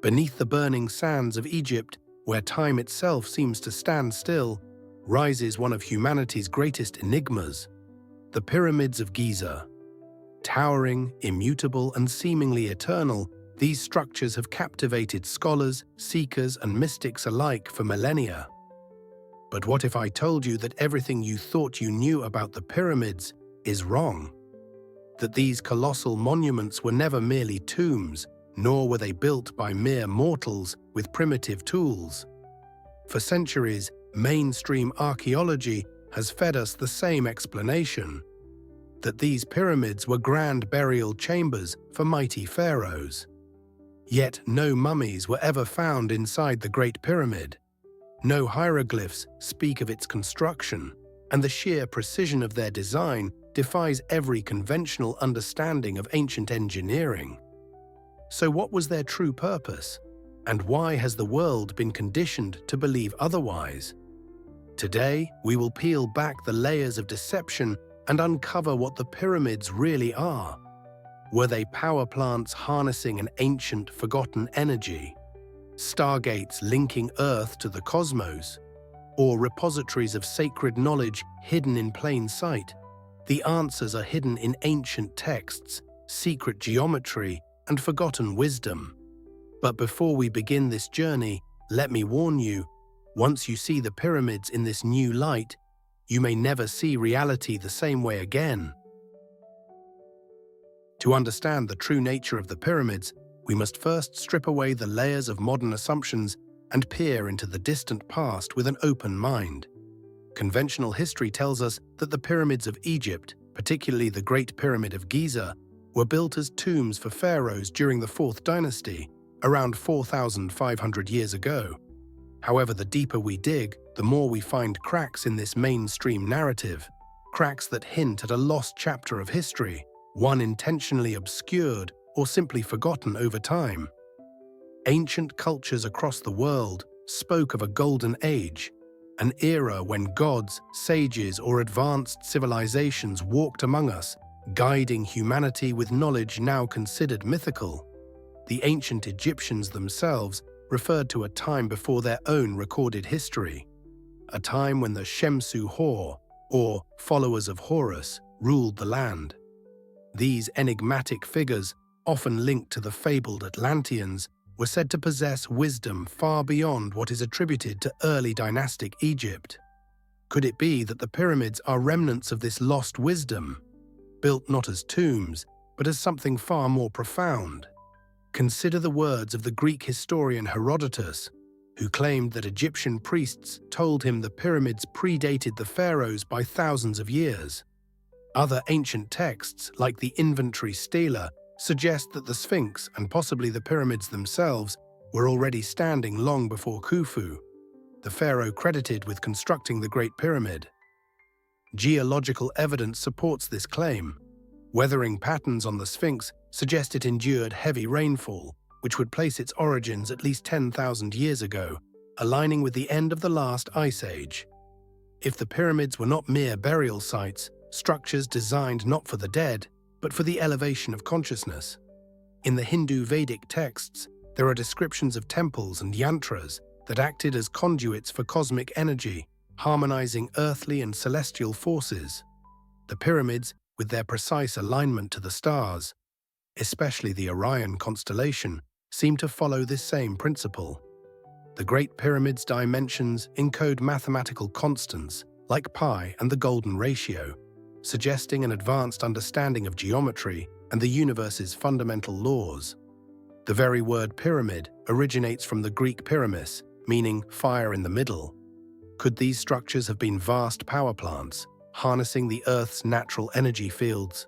Beneath the burning sands of Egypt, where time itself seems to stand still, rises one of humanity's greatest enigmas, the Pyramids of Giza. Towering, immutable, and seemingly eternal, these structures have captivated scholars, seekers, and mystics alike for millennia. But what if I told you that everything you thought you knew about the pyramids is wrong? That these colossal monuments were never merely tombs, nor were they built by mere mortals with primitive tools. For centuries, mainstream archaeology has fed us the same explanation, that these pyramids were grand burial chambers for mighty pharaohs. Yet no mummies were ever found inside the Great Pyramid. No hieroglyphs speak of its construction, and the sheer precision of their design defies every conventional understanding of ancient engineering. So what was their true purpose? And why has the world been conditioned to believe otherwise? Today, we will peel back the layers of deception and uncover what the pyramids really are. Were they power plants harnessing an ancient, forgotten energy? Stargates linking Earth to the cosmos? Or repositories of sacred knowledge hidden in plain sight? The answers are hidden in ancient texts, secret geometry, and forgotten wisdom. But before we begin this journey, let me warn you, once you see the pyramids in this new light, you may never see reality the same way again. To understand the true nature of the pyramids, we must first strip away the layers of modern assumptions and peer into the distant past with an open mind. Conventional history tells us that the pyramids of Egypt, particularly the Great Pyramid of Giza, were built as tombs for pharaohs during the 4th dynasty, around 4,500 years ago. However, the deeper we dig, the more we find cracks in this mainstream narrative, cracks that hint at a lost chapter of history, one intentionally obscured or simply forgotten over time. Ancient cultures across the world spoke of a golden age, an era when gods, sages, or advanced civilizations walked among us, guiding humanity with knowledge now considered mythical. The ancient Egyptians themselves referred to a time before their own recorded history, a time when the Shemsu Hor, or followers of Horus, ruled the land. These enigmatic figures, often linked to the fabled Atlanteans, were said to possess wisdom far beyond what is attributed to early dynastic Egypt. Could it be that the pyramids are remnants of this lost wisdom, built not as tombs, but as something far more profound? Consider the words of the Greek historian Herodotus, who claimed that Egyptian priests told him the pyramids predated the pharaohs by thousands of years. Other ancient texts, like the Inventory Stela, suggest that the Sphinx and possibly the pyramids themselves were already standing long before Khufu, the pharaoh credited with constructing the Great Pyramid. Geological evidence supports this claim. Weathering patterns on the Sphinx suggest it endured heavy rainfall, which would place its origins at least 10,000 years ago, aligning with the end of the last ice age. If the pyramids were not mere burial sites, structures designed not for the dead, but for the elevation of consciousness. In the Hindu Vedic texts, there are descriptions of temples and yantras that acted as conduits for cosmic energy, harmonizing earthly and celestial forces. The pyramids, with their precise alignment to the stars, especially the Orion constellation, seem to follow this same principle. The Great Pyramid's dimensions encode mathematical constants, like pi and the golden ratio, suggesting an advanced understanding of geometry and the universe's fundamental laws. The very word pyramid originates from the Greek pyramis, meaning fire in the middle. Could these structures have been vast power plants, harnessing the Earth's natural energy fields?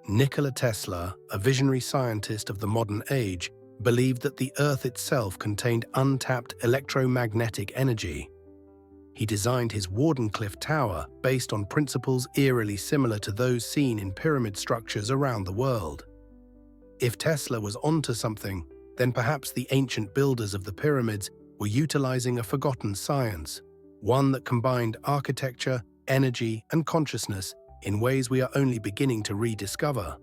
Nikola Tesla, a visionary scientist of the modern age, believed that the Earth itself contained untapped electromagnetic energy. He designed his Wardenclyffe Tower based on principles eerily similar to those seen in pyramid structures around the world. If Tesla was onto something, then perhaps the ancient builders of the pyramids were utilizing a forgotten science, one that combined architecture, energy, and consciousness in ways we are only beginning to rediscover.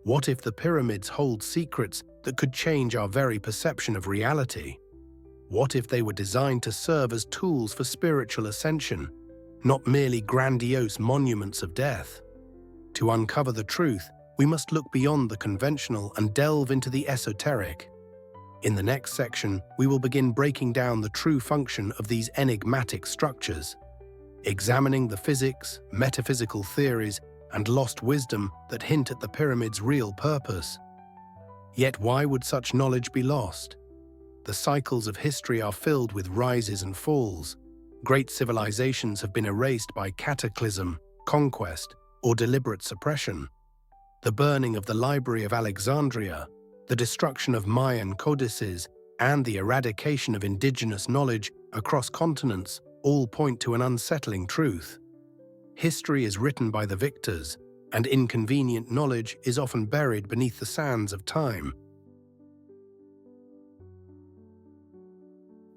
What if the pyramids hold secrets that could change our very perception of reality? What if they were designed to serve as tools for spiritual ascension, not merely grandiose monuments of death? To uncover the truth, we must look beyond the conventional and delve into the esoteric. In the next section, we will begin breaking down the true function of these enigmatic structures, examining the physics, metaphysical theories, and lost wisdom that hint at the pyramid's real purpose. Yet why would such knowledge be lost? The cycles of history are filled with rises and falls. Great civilizations have been erased by cataclysm, conquest, or deliberate suppression. The burning of the Library of Alexandria, the destruction of Mayan codices, and the eradication of indigenous knowledge across continents all point to an unsettling truth. History is written by the victors, and inconvenient knowledge is often buried beneath the sands of time.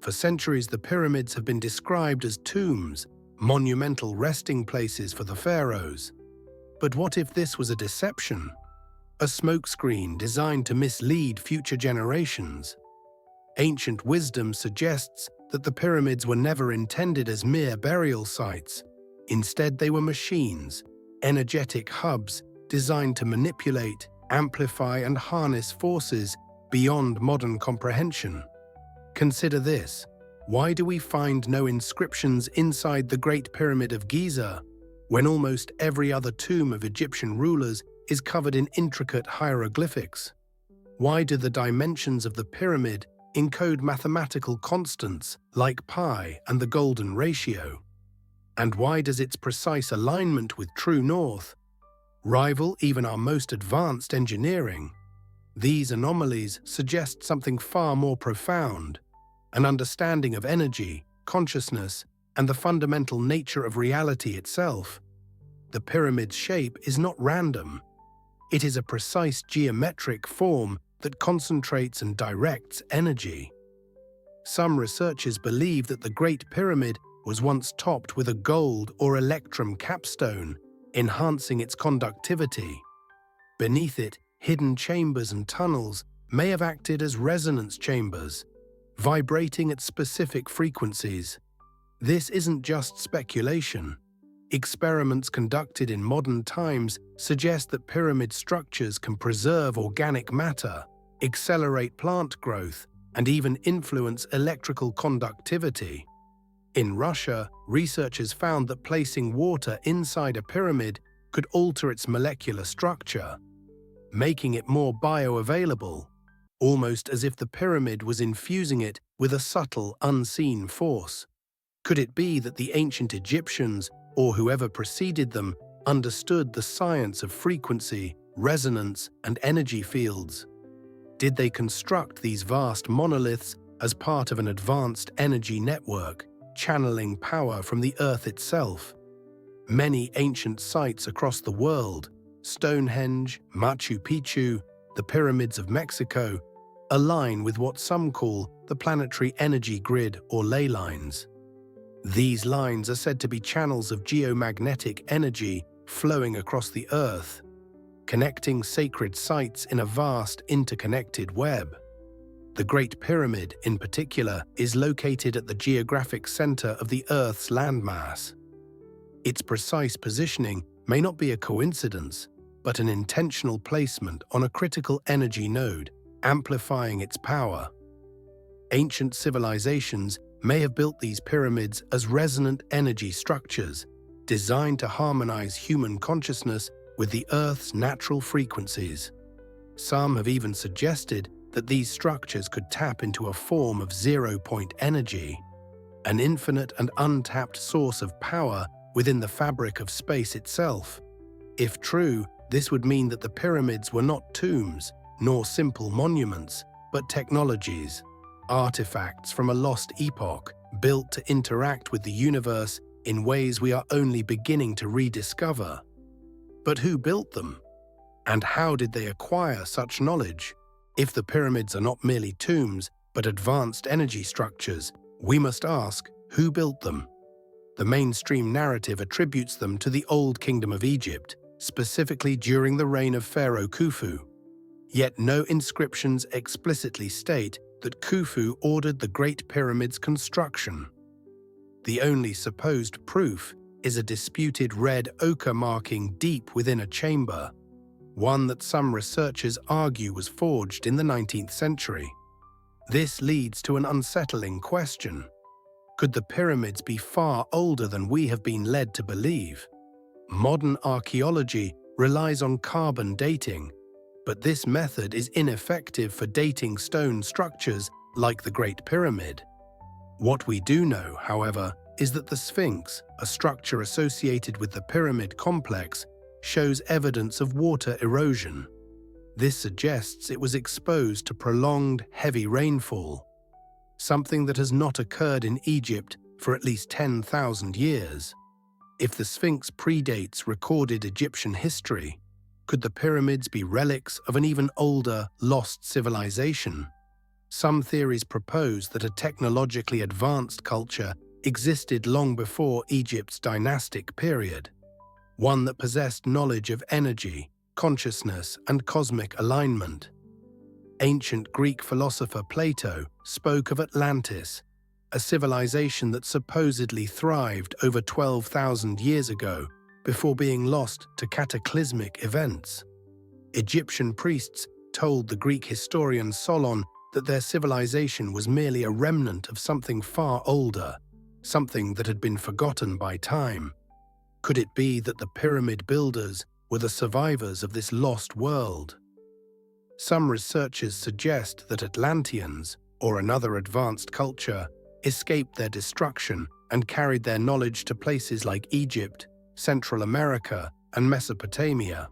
For centuries, the pyramids have been described as tombs, monumental resting places for the pharaohs. But what if this was a deception? A smokescreen designed to mislead future generations? Ancient wisdom suggests that the pyramids were never intended as mere burial sites. Instead, they were machines, energetic hubs designed to manipulate, amplify, and harness forces beyond modern comprehension. Consider this. Why do we find no inscriptions inside the Great Pyramid of Giza, when almost every other tomb of Egyptian rulers is covered in intricate hieroglyphics? Why do the dimensions of the pyramid encode mathematical constants like pi and the golden ratio? And why does its precise alignment with true north rival even our most advanced engineering? These anomalies suggest something far more profound, an understanding of energy, consciousness, and the fundamental nature of reality itself. The pyramid's shape is not random. It is a precise geometric form that concentrates and directs energy. Some researchers believe that the Great Pyramid was once topped with a gold or electrum capstone, enhancing its conductivity. Beneath it, hidden chambers and tunnels may have acted as resonance chambers, vibrating at specific frequencies. This isn't just speculation. Experiments conducted in modern times suggest that pyramid structures can preserve organic matter, accelerate plant growth, and even influence electrical conductivity. In Russia, researchers found that placing water inside a pyramid could alter its molecular structure, making it more bioavailable, almost as if the pyramid was infusing it with a subtle, unseen force. Could it be that the ancient Egyptians, or whoever preceded them, understood the science of frequency, resonance, and energy fields? Did they construct these vast monoliths as part of an advanced energy network, channeling power from the earth itself? Many ancient sites across the world, Stonehenge, Machu Picchu, the pyramids of Mexico, align with what some call the planetary energy grid or ley lines. These lines are said to be channels of geomagnetic energy flowing across the Earth, connecting sacred sites in a vast interconnected web. The Great Pyramid, in particular, is located at the geographic center of the Earth's landmass. Its precise positioning may not be a coincidence, but an intentional placement on a critical energy node, amplifying its power. Ancient civilizations may have built these pyramids as resonant energy structures, designed to harmonize human consciousness with the Earth's natural frequencies. Some have even suggested that these structures could tap into a form of zero-point energy, an infinite and untapped source of power within the fabric of space itself. If true, this would mean that the pyramids were not tombs, nor simple monuments, but technologies, artifacts from a lost epoch, built to interact with the universe in ways we are only beginning to rediscover. But who built them? And how did they acquire such knowledge? If the pyramids are not merely tombs, but advanced energy structures, we must ask, who built them? The mainstream narrative attributes them to the Old Kingdom of Egypt, specifically during the reign of Pharaoh Khufu. Yet no inscriptions explicitly state that Khufu ordered the Great Pyramid's construction. The only supposed proof is a disputed red ochre marking deep within a chamber, one that some researchers argue was forged in the 19th century. This leads to an unsettling question. Could the pyramids be far older than we have been led to believe? Modern archaeology relies on carbon dating, but this method is ineffective for dating stone structures like the Great Pyramid. What we do know, however, is that the Sphinx, a structure associated with the pyramid complex, shows evidence of water erosion. This suggests it was exposed to prolonged, heavy rainfall, something that has not occurred in Egypt for at least 10,000 years. If the Sphinx predates recorded Egyptian history, could the pyramids be relics of an even older, lost civilization? Some theories propose that a technologically advanced culture existed long before Egypt's dynastic period, one that possessed knowledge of energy, consciousness, and cosmic alignment. Ancient Greek philosopher Plato spoke of Atlantis, a civilization that supposedly thrived over 12,000 years ago before being lost to cataclysmic events. Egyptian priests told the Greek historian Solon that their civilization was merely a remnant of something far older, something that had been forgotten by time. Could it be that the pyramid builders were the survivors of this lost world? Some researchers suggest that Atlanteans, or another advanced culture, escaped their destruction and carried their knowledge to places like Egypt, Central America, and Mesopotamia.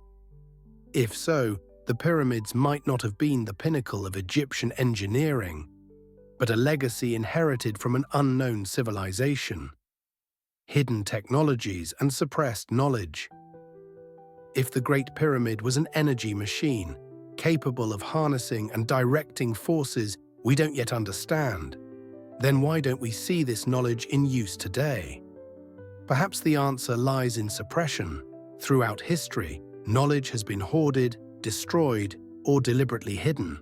If so, the pyramids might not have been the pinnacle of Egyptian engineering, but a legacy inherited from an unknown civilization. Hidden technologies and suppressed knowledge. If the Great Pyramid was an energy machine, capable of harnessing and directing forces we don't yet understand, then why don't we see this knowledge in use today? Perhaps the answer lies in suppression. Throughout history, knowledge has been hoarded, destroyed, or deliberately hidden.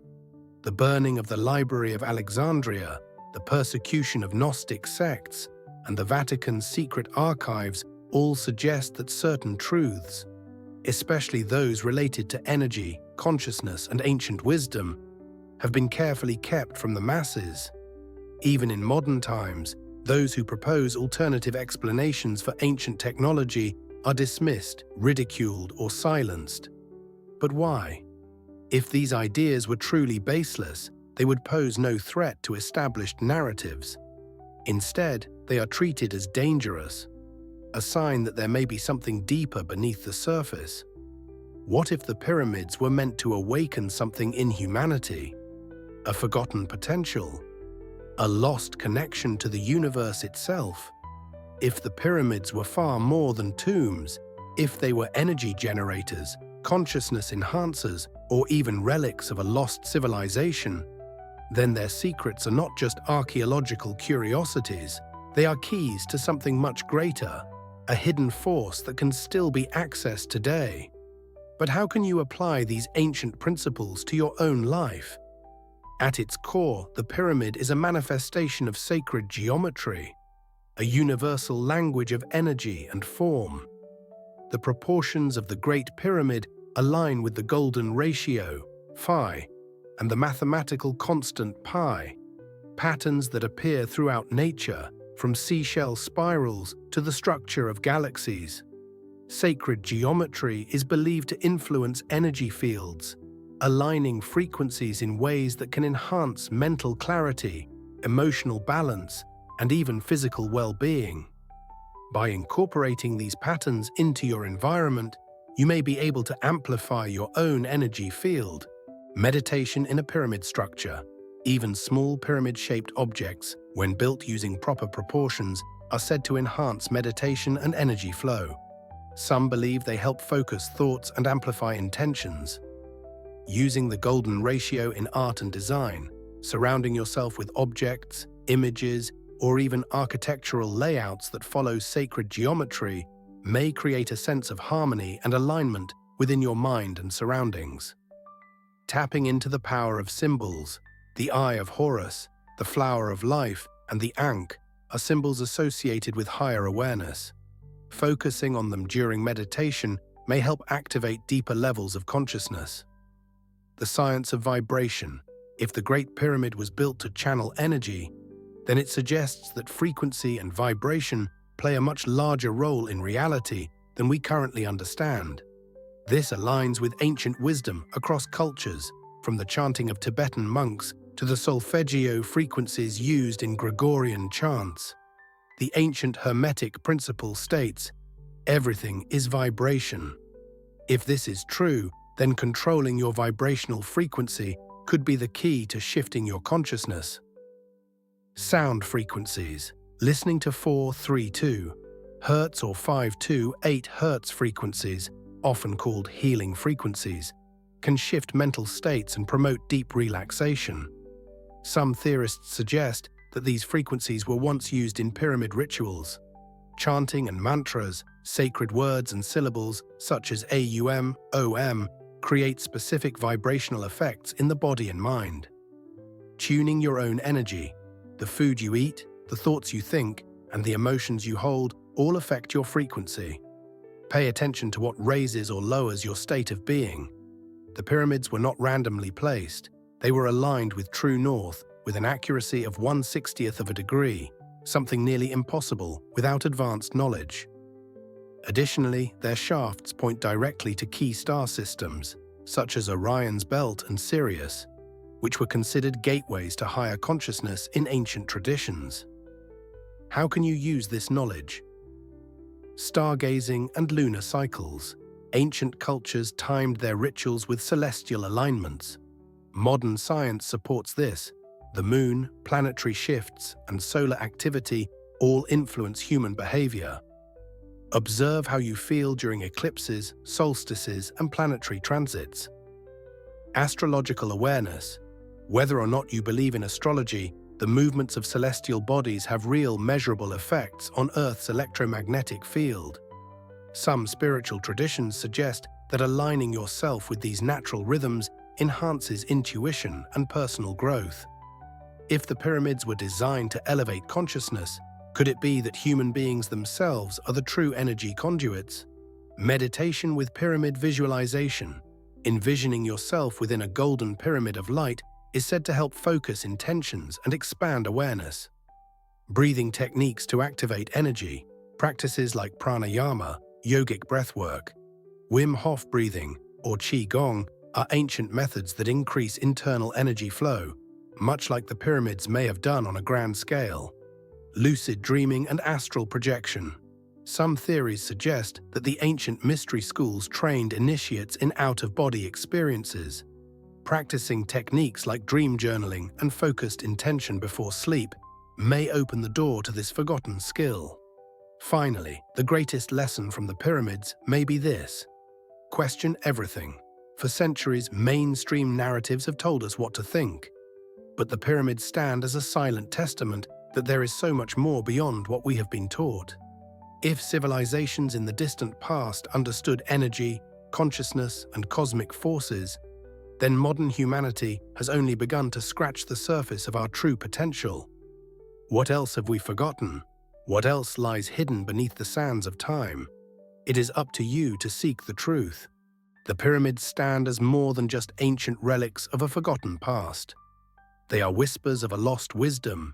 The burning of the Library of Alexandria, the persecution of Gnostic sects, and the Vatican's secret archives all suggest that certain truths, especially those related to energy, consciousness, and ancient wisdom, have been carefully kept from the masses. Even in modern times, those who propose alternative explanations for ancient technology are dismissed, ridiculed, or silenced. But why? If these ideas were truly baseless, they would pose no threat to established narratives. Instead, they are treated as dangerous, a sign that there may be something deeper beneath the surface. What if the pyramids were meant to awaken something in humanity? A forgotten potential? A lost connection to the universe itself? If the pyramids were far more than tombs, if they were energy generators, consciousness enhancers, or even relics of a lost civilization, then their secrets are not just archaeological curiosities, they are keys to something much greater, a hidden force that can still be accessed today. But how can you apply these ancient principles to your own life? At its core, the pyramid is a manifestation of sacred geometry, a universal language of energy and form. The proportions of the Great Pyramid align with the golden ratio, phi, and the mathematical constant pi, patterns that appear throughout nature, from seashell spirals to the structure of galaxies. Sacred geometry is believed to influence energy fields, aligning frequencies in ways that can enhance mental clarity, emotional balance, and even physical well-being. By incorporating these patterns into your environment, you may be able to amplify your own energy field. Meditation in a pyramid structure. Even small pyramid-shaped objects, when built using proper proportions, are said to enhance meditation and energy flow. Some believe they help focus thoughts and amplify intentions. Using the golden ratio in art and design, surrounding yourself with objects, images, or even architectural layouts that follow sacred geometry may create a sense of harmony and alignment within your mind and surroundings. Tapping into the power of symbols, the Eye of Horus, the Flower of Life, and the Ankh are symbols associated with higher awareness. Focusing on them during meditation may help activate deeper levels of consciousness. The science of vibration. If the Great Pyramid was built to channel energy, then it suggests that frequency and vibration play a much larger role in reality than we currently understand. This aligns with ancient wisdom across cultures, from the chanting of Tibetan monks to the solfeggio frequencies used in Gregorian chants. The ancient Hermetic principle states, "Everything is vibration." If this is true, then controlling your vibrational frequency could be the key to shifting your consciousness. Sound frequencies. Listening to 432 Hz or 528 Hz frequencies, often called healing frequencies, can shift mental states and promote deep relaxation. Some theorists suggest that these frequencies were once used in pyramid rituals. Chanting and mantras, sacred words and syllables such as AUM, OM, create specific vibrational effects in the body and mind. Tuning your own energy. The food you eat, the thoughts you think, and the emotions you hold all affect your frequency. Pay attention to what raises or lowers your state of being. The pyramids were not randomly placed. They were aligned with true north with an accuracy of 1/60th of a degree, something nearly impossible without advanced knowledge. Additionally, their shafts point directly to key star systems, such as Orion's Belt and Sirius, which were considered gateways to higher consciousness in ancient traditions. How can you use this knowledge? Stargazing and lunar cycles. Ancient cultures timed their rituals with celestial alignments. Modern science supports this. The moon, planetary shifts, and solar activity all influence human behavior. Observe how you feel during eclipses, solstices, and planetary transits. Astrological awareness. Whether or not you believe in astrology, the movements of celestial bodies have real measurable effects on Earth's electromagnetic field. Some spiritual traditions suggest that aligning yourself with these natural rhythms enhances intuition and personal growth. If the pyramids were designed to elevate consciousness, could it be that human beings themselves are the true energy conduits? Meditation with pyramid visualization. Envisioning yourself within a golden pyramid of light is said to help focus intentions and expand awareness. Breathing techniques to activate energy. Practices like pranayama, yogic breathwork, Wim Hof breathing, or Qi Gong are ancient methods that increase internal energy flow, much like the pyramids may have done on a grand scale. Lucid dreaming and astral projection. Some theories suggest that the ancient mystery schools trained initiates in out-of-body experiences. Practicing techniques like dream journaling and focused intention before sleep may open the door to this forgotten skill. Finally, the greatest lesson from the pyramids may be this: question everything. For centuries, mainstream narratives have told us what to think, but the pyramids stand as a silent testament that there is so much more beyond what we have been taught. If civilizations in the distant past understood energy, consciousness, and cosmic forces, then modern humanity has only begun to scratch the surface of our true potential. What else have we forgotten? What else lies hidden beneath the sands of time? It is up to you to seek the truth. The pyramids stand as more than just ancient relics of a forgotten past. They are whispers of a lost wisdom,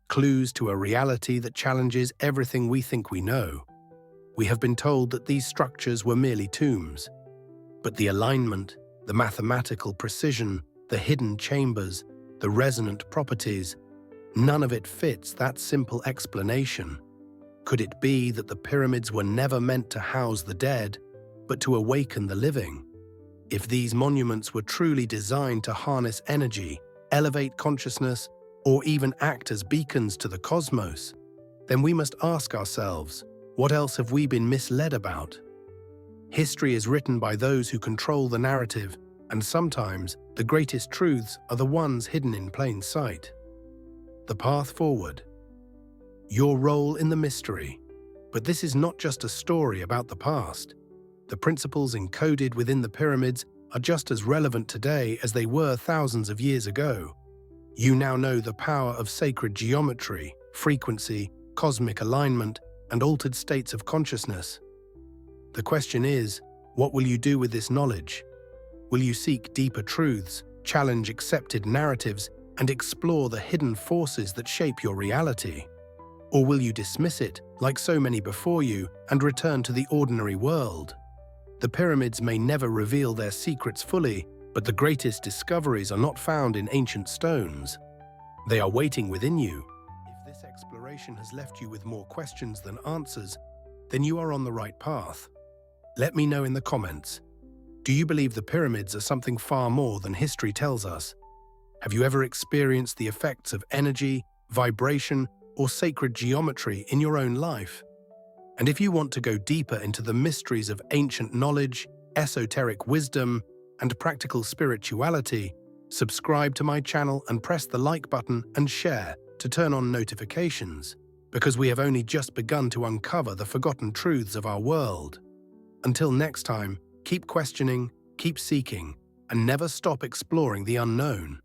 clues to a reality that challenges everything we think we know. We have been told that these structures were merely tombs, but the alignment, the mathematical precision, the hidden chambers, the resonant properties, none of it fits that simple explanation. Could it be that the pyramids were never meant to house the dead, but to awaken the living? If these monuments were truly designed to harness energy, elevate consciousness, or even act as beacons to the cosmos, then we must ask ourselves, what else have we been misled about? History is written by those who control the narrative, and sometimes the greatest truths are the ones hidden in plain sight. The path forward. Your role in the mystery. But this is not just a story about the past. The principles encoded within the pyramids are just as relevant today as they were thousands of years ago. You now know the power of sacred geometry, frequency, cosmic alignment, and altered states of consciousness. The question is, what will you do with this knowledge? Will you seek deeper truths, challenge accepted narratives, and explore the hidden forces that shape your reality? Or will you dismiss it, like so many before you, and return to the ordinary world? The pyramids may never reveal their secrets fully, but the greatest discoveries are not found in ancient stones. They are waiting within you. If this exploration has left you with more questions than answers, then you are on the right path. Let me know in the comments. Do you believe the pyramids are something far more than history tells us? Have you ever experienced the effects of energy, vibration, or sacred geometry in your own life? And if you want to go deeper into the mysteries of ancient knowledge, esoteric wisdom, and practical spirituality, subscribe to my channel and press the like button and share to turn on notifications, because we have only just begun to uncover the forgotten truths of our world. Until next time, keep questioning, keep seeking, and never stop exploring the unknown.